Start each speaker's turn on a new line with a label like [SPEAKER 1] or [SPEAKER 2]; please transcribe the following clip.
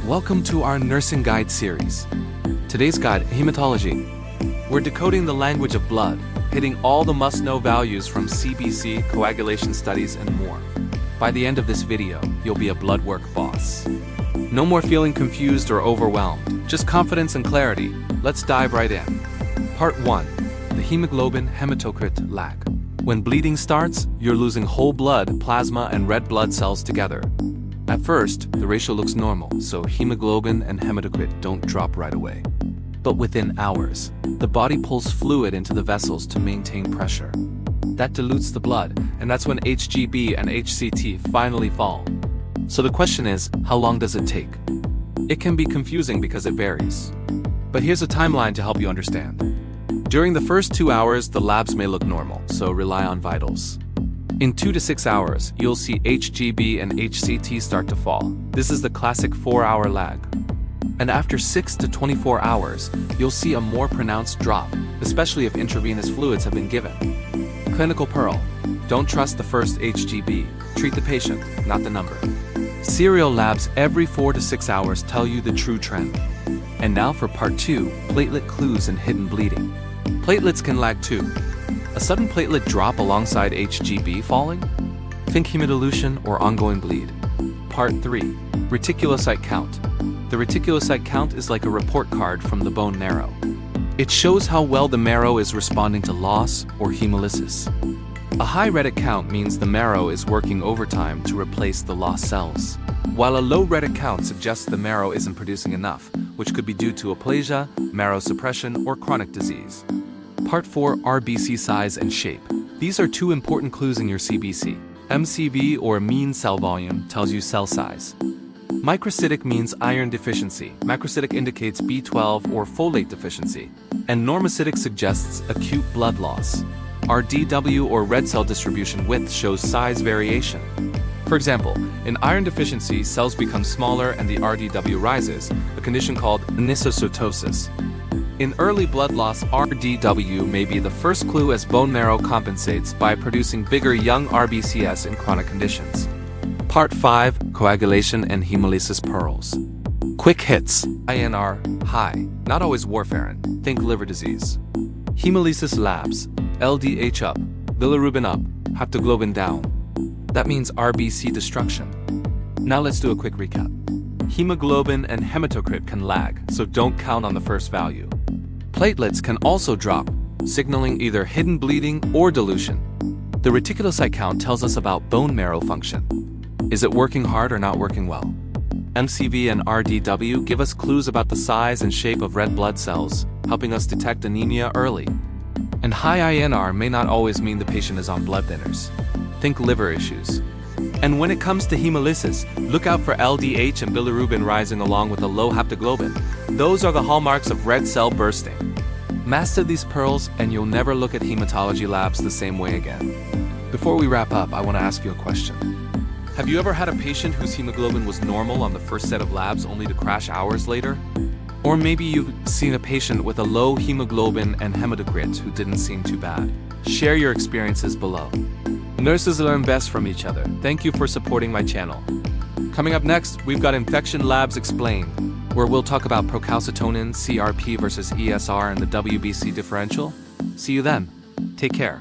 [SPEAKER 1] Welcome to our Nursing Guide series. Today's guide, Hematology. We're decoding the language of blood, hitting all the must-know values from CBC, coagulation studies, and more. By the end of this video, you'll be a blood work boss. No more feeling confused or overwhelmed, just confidence and clarity. Let's dive right in. Part 1. The hemoglobin hematocrit lag. When bleeding starts, you're losing whole blood, plasma, and red blood cells together. At first, the ratio looks normal, so hemoglobin and hematocrit don't drop right away. But within hours, the body pulls fluid into the vessels to maintain pressure. That dilutes the blood, and that's when HGB and HCT finally fall. So the question is, how long does it take? It can be confusing because it varies. But here's a timeline to help you understand. During the first 2 hours, the labs may look normal, so rely on vitals. In 2 to 6 hours, you'll see HGB and HCT start to fall. This is the classic 4-hour lag. And after 6 to 24 hours, you'll see a more pronounced drop, especially if intravenous fluids have been given. Clinical pearl. Don't trust the first HGB. Treat the patient, not the number. Serial labs every 4 to 6 hours tell you the true trend. And now for part 2, platelet clues and hidden bleeding. Platelets can lag too. A sudden platelet drop alongside HGB falling? Think hemodilution or ongoing bleed. Part 3. Reticulocyte count. The reticulocyte count is like a report card from the bone marrow. It shows how well the marrow is responding to loss or hemolysis. A high retic count means the marrow is working overtime to replace the lost cells, while a low retic count suggests the marrow isn't producing enough, which could be due to aplasia, marrow suppression, or chronic disease. Part 4. RBC size and shape. These are 2 important clues in your CBC. MCV, or mean cell volume, tells you cell size. Microcytic means iron deficiency. Macrocytic indicates B12 or folate deficiency. And normocytic suggests acute blood loss. RDW, or red cell distribution width, shows size variation. For example, in iron deficiency, cells become smaller and the RDW rises, a condition called anisocytosis. In early blood loss, RDW may be the first clue as bone marrow compensates by producing bigger young RBCs in chronic conditions. Part 5. Coagulation and hemolysis pearls. Quick hits. INR high, not always warfarin. Think liver disease. Hemolysis labs. LDH up, bilirubin up, hemoglobin down. That means RBC destruction. Now let's do a quick recap. Hemoglobin and hematocrit can lag, so don't count on the first value. Platelets can also drop, signaling either hidden bleeding or dilution. The reticulocyte count tells us about bone marrow function. Is it working hard or not working well? MCV and RDW give us clues about the size and shape of red blood cells, helping us detect anemia early. And high INR may not always mean the patient is on blood thinners. Think liver issues. And when it comes to hemolysis, look out for LDH and bilirubin rising along with a low hemoglobin. Those are the hallmarks of red cell bursting. Master these pearls and you'll never look at hematology labs the same way again. Before we wrap up, I want to ask you a question. Have you ever had a patient whose hemoglobin was normal on the first set of labs only to crash hours later? Or maybe you've seen a patient with a low hemoglobin and hematocrit who didn't seem too bad. Share your experiences below. Nurses learn best from each other. Thank you for supporting my channel. Coming up next, we've got Infection Labs Explained, where we'll talk about procalcitonin, CRP versus ESR, and the WBC differential. See you then. Take care.